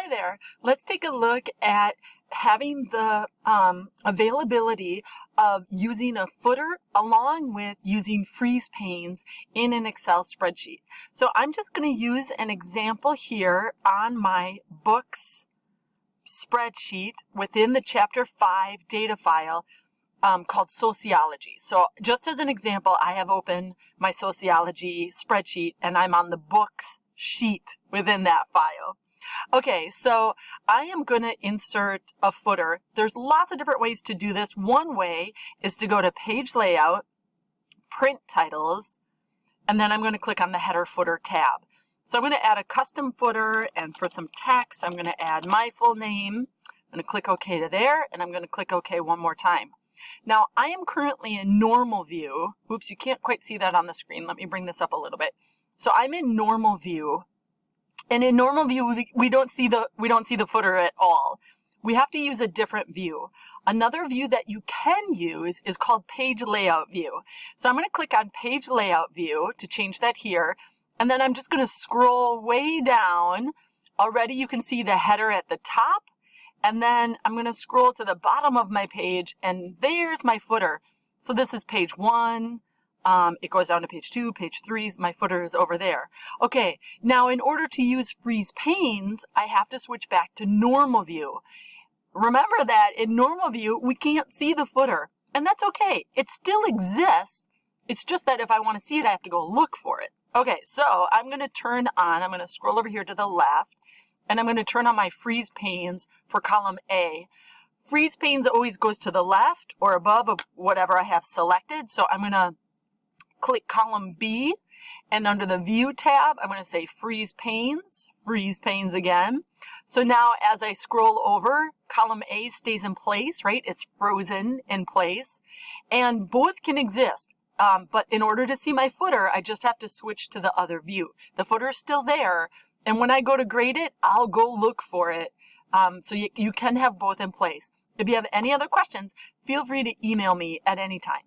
Hi there. Let's take a look at having the availability of using a footer along with using FreezePanes in an Excel spreadsheet. So I'm just going to use an example here on my books spreadsheet within the Chapter 5 data file called Sociology. So just as an example, I have opened my Sociology spreadsheet and I'm on the books sheet within that file. Okay, so I am going to insert a footer. There's lots of different ways to do this. One way is to go to Page Layout, Print Titles, and then I'm going to click on the Header Footer tab. So I'm going to add a custom footer, and for some text, I'm going to add my full name. I'm going to click OK to there, and I'm going to click OK one more time. Now, I am currently in normal view. Oops, you can't quite see that on the screen. Let me bring this up a little bit. So I'm in normal view. And in normal view, we don't see the footer at all. We have to use a different view. Another view that you can use is called Page Layout View. So I'm going to click on Page Layout View to change that here. And then I'm just going to scroll way down. Already you can see the header at the top. And then I'm going to scroll to the bottom of my page, and there's my footer. So this is page 1. It goes down to page 2, page 3, my footer is over there. Okay, now in order to use FreezePanes, I have to switch back to normal view. Remember that in normal view, we can't see the footer, and that's okay. It still exists. It's just that if I want to see it, I have to go look for it. Okay, so I'm going to scroll over here to the left, and I'm going to turn on my FreezePanes for column A. FreezePanes always goes to the left or above of whatever I have selected, so I'm going to click column B, and under the View tab, I'm going to say FreezePanes again. So now as I scroll over, column A stays in place, right? It's frozen in place, and both can exist. But in order to see my footer, I just have to switch to the other view. The footer is still there, and when I go to grade it, I'll go look for it. So you can have both in place. If you have any other questions, feel free to email me at any time.